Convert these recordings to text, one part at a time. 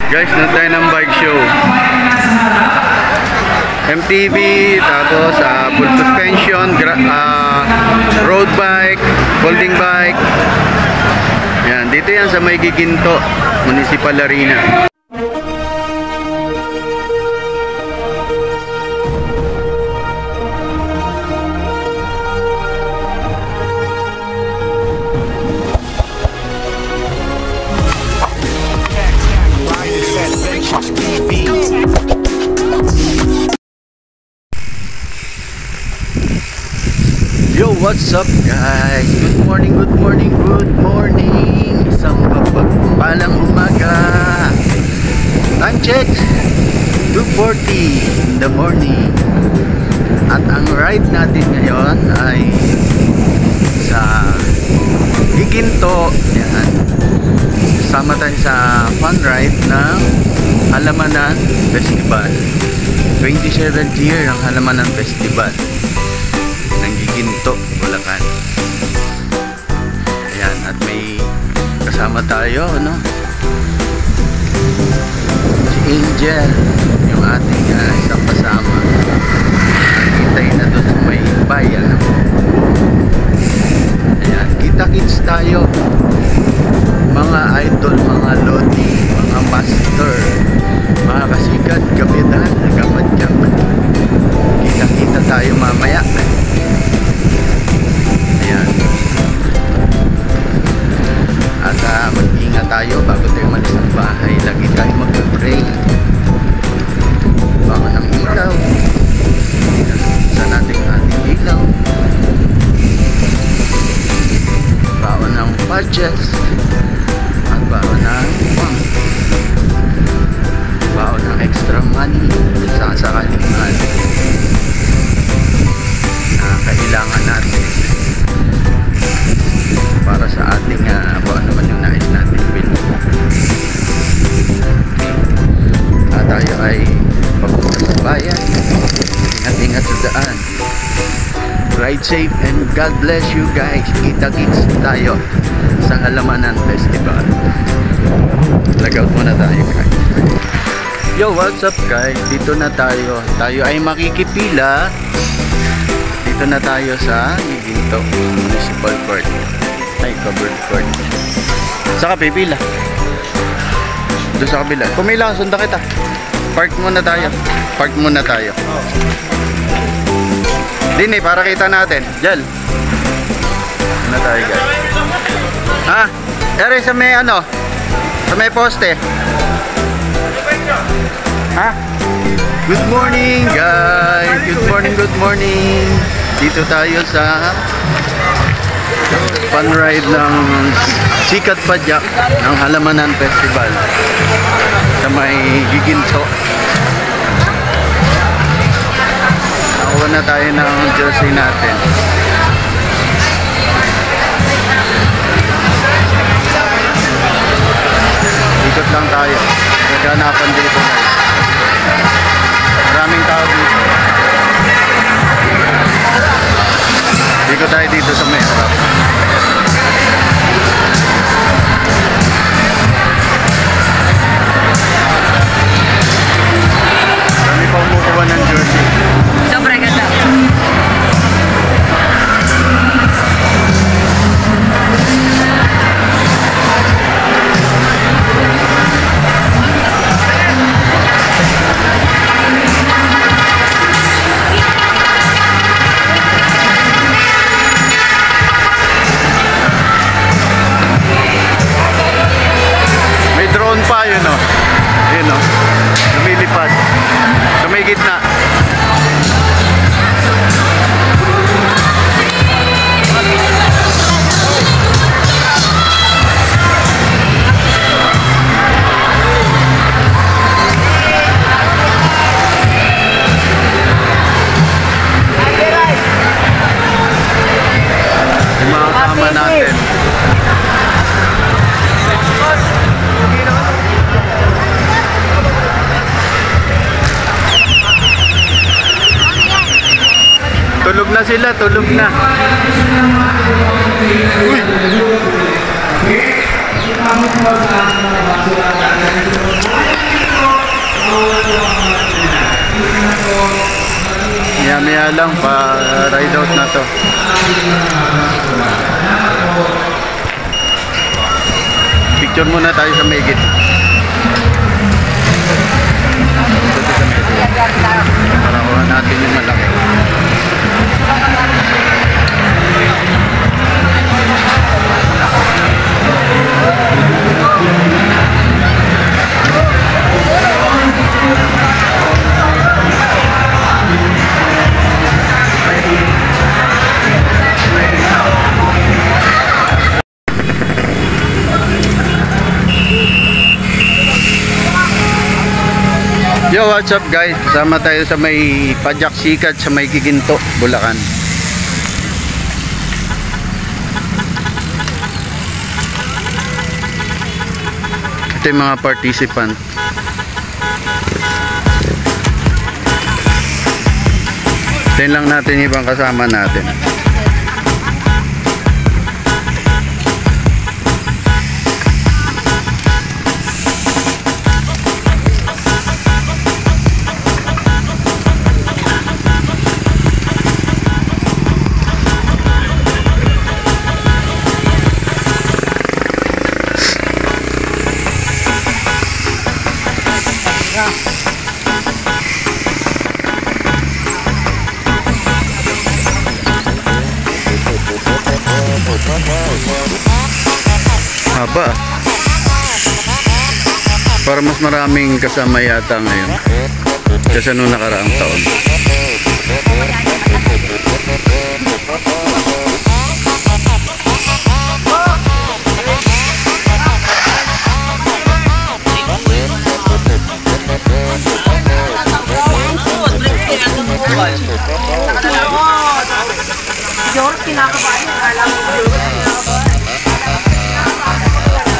Guys, na tayo ng bike show. MTB, tapos full suspension, road bike, folding bike. Yan, dito yan sa may Giginto, Municipal Arena. Yo, what's up guys? Good morning, good morning, good morning. Isang mapagpalang umaga. Time check 2:40 in the morning. At ang ride natin ngayon ay sa Giginto. Yan. Sama tayo sa fun ride ng Halamanan Festival. 27th year ng Halamanan Festival ng Giginto, Bulacan. Ayan, at may kasama tayo, no? Si Angel, yung ating isang kasama. Nakitay na doon sa may bayan. Ayan, kita-kits tayo. Mga idol, mga lodi, mga master, mga kasikat, kapitan, kapadyak. Kita-kita tayo mamaya. Ayan. At mag-ingat tayo bago tayo malis ng bahay. Lagi tayo mag-pray. Baka ng ilaw. Sa nating ating ilaw. Bawa ng budgets. At bawa ng bawa ng extra money. Sa sakaling money na kailangan natin para sa ating kung ano man yung nais natin bilhin. At tayo ay papunta sa bayan. Ingat-ingat sa daan. Ride safe and God bless you guys. Kita-kits tayo sa Halamanan Festival. Lagout muna tayo guys. Yo, what's up guys? Dito na tayo. Tayo ay makikipila. Dito na tayo sa Giginto Municipal Court. Ay, covered court. Saan ka pipila? Doon sa kabila. Pumila, sundan kita. Park muna tayo. Park muna tayo. Dini, para kita natin. Jel. Ano tayo guys? Ha? Eri, sa may ano? Sa may poste. Ha? Good morning guys. Good morning, good morning. Dito tayo sa fun ride ng Sikat Padyak ng Halamanan Festival sa may Giginto. Nakuha na tayo ng jersey natin. Ikot lang tayo. Naganapan dito guys. Maraming tao dito. Ikot tayo dito sa may harap. Kami pa umukuha ng jersey. Sobrang ganda. Drone pa yun o. Yun o. Lumilipad. Sa may gitna. Yung mga kama natin. Tulog na sila, tulog na. Uy! mamaya lang pa ride out na to. Picture muna tayo sa may git. Para kuha natin yung malaki. Yo, what's up guys? Kasama tayo sa may Padyak Sikat sa may Giginto, Bulacan. Ito yung mga participant. Tingnan lang natin yung ibang kasama natin. Haba. Para mas maraming kasama yata ngayon kaysa nung nakaraang taon.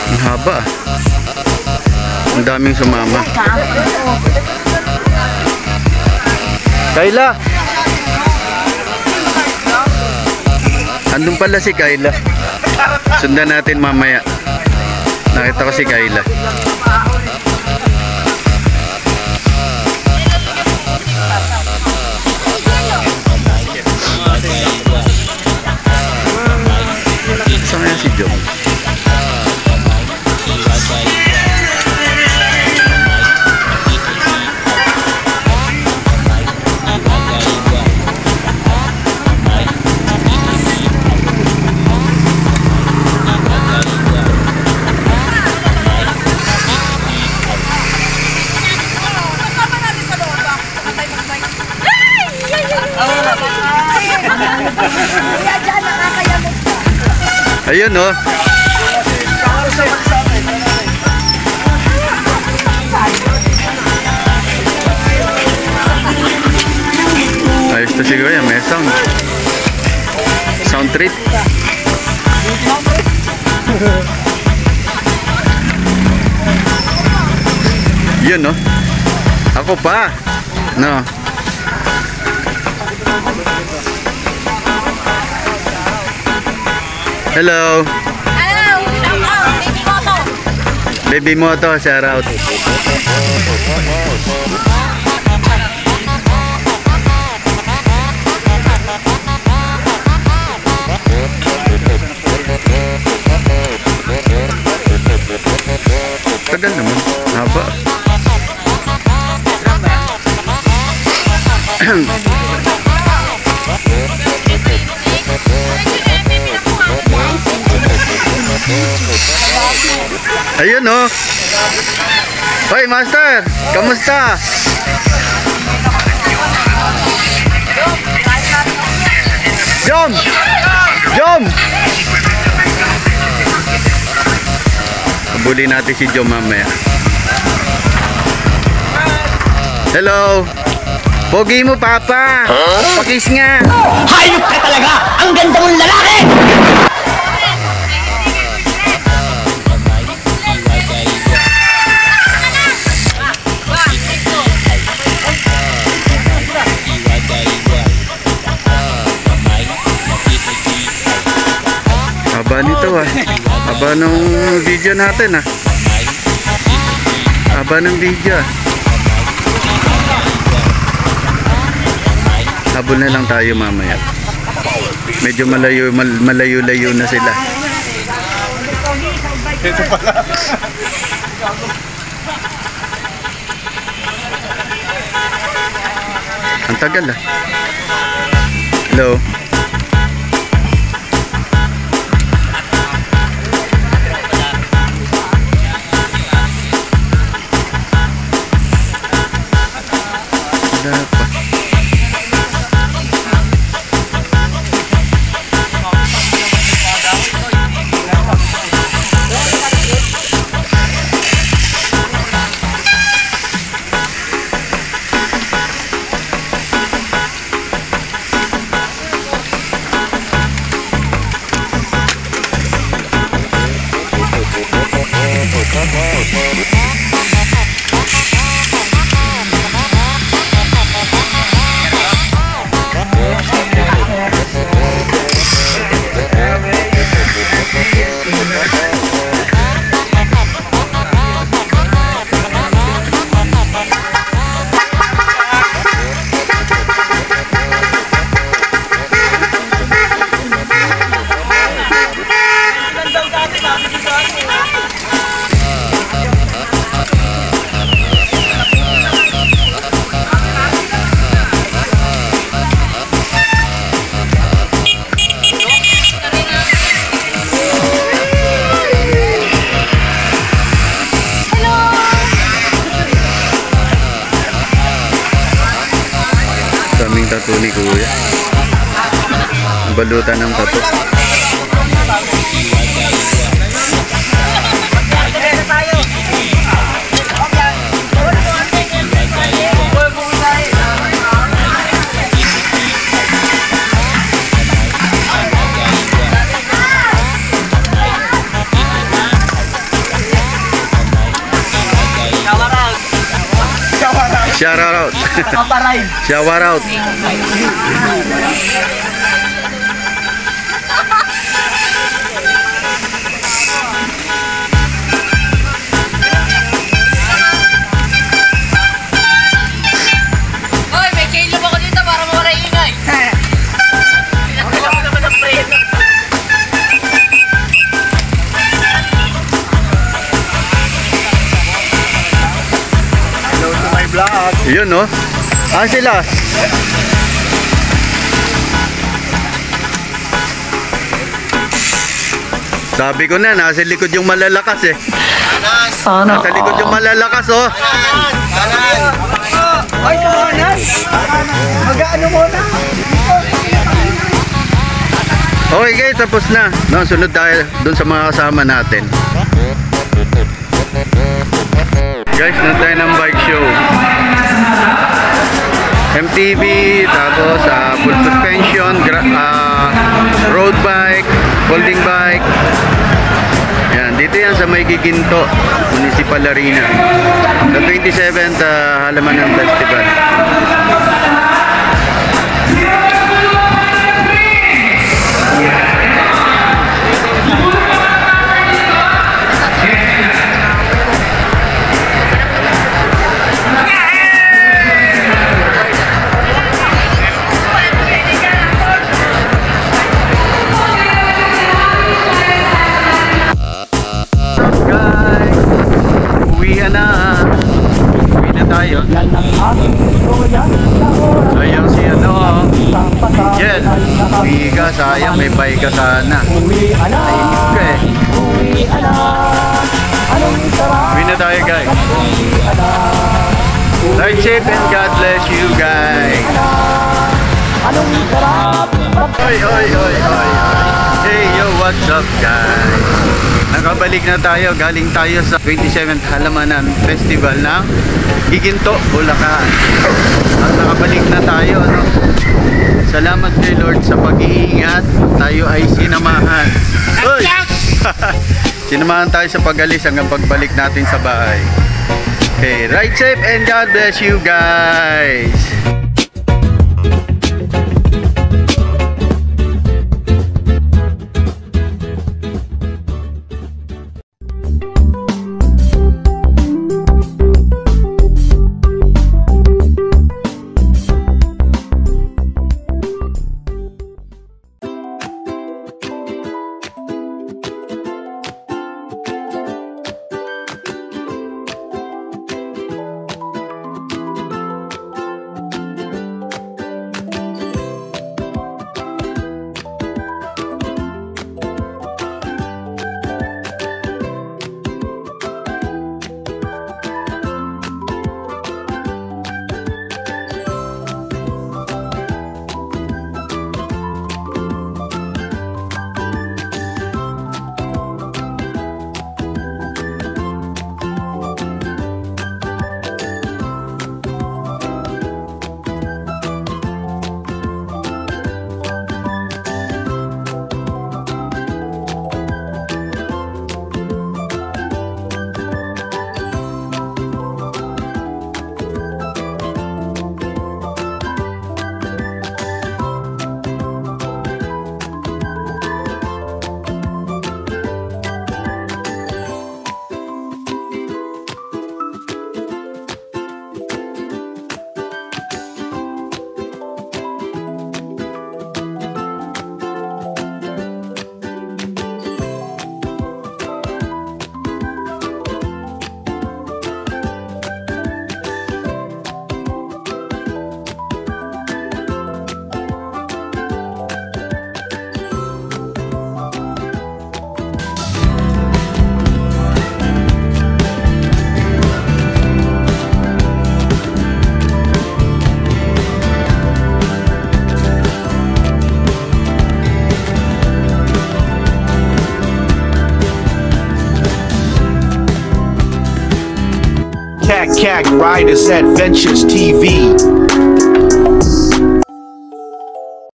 Ang haba. Ang daming sumama. Kayla! Andun pala si Kayla. Sundan natin mamaya. Nakita ko si Kayla. Saan kaya si John? Ayun oh. Ayos to siguro yan, may sound trip. Yun no. Ako pa. No. Hello. Hello. Baby Moto. Baby Moto, shout out. Tagal naman. Haba. Ayun oh. Hoy master, kamusta? Jom! Jom! Habulin natin si Jom mamaya. Hello! Pogi mo papa! Pakis nga! Hayop ka talaga! Ang ganda mong lalaki! Haba nito ah. Haba nung video natin ah. Haba ng video ah. Habol na lang tayo mamaya. Medyo malayo-layo na sila. Ito pala. Ang tagal ah. Hello. Wala pa. Daming tattoo ni Kuya. Balutan ng tattoo. Shout out. Shout out. Hoy, may kilo ako dito para mawala yung ingay. Pinatulog naman ng preno. Hello to my vlog. Yun no. Ah sila. Sabi ko na, nasa likod yung malalakas eh. Sana Nasa likod yung malalakas oh. Ay, kamahanan! Mag-ano muna? Okay guys, tapos na. No, sunod tayo dun sa mga kasama natin. Guys, nandun tayo ng bike show. MTB, tapos full suspension, road bike, folding bike. Yan, dito yan sa May Giginto, Municipal Arena. The 27th halaman ng festival. Uwi na tayo. Sayang si ano. Yes. Uwi ka, sayang may bay ka sana. Nainip ka eh. Uwi na tayo guys. Ride safe and God bless you guys. Oy, oy, oy, oy. Hey yo, what's up guys? Nakabalik na tayo, galing tayo sa 27th Halamanan Festival ng Giginto, Bulacan. At nakabalik na tayo, ano? Salamat kay Lord sa pag-iingat. Tayo ay sinamahan. Uy! Sinamahan tayo sa pag-alis hanggang pagbalik natin sa bahay. Okay, ride safe and God bless you guys. CAG Riders Adventures TV.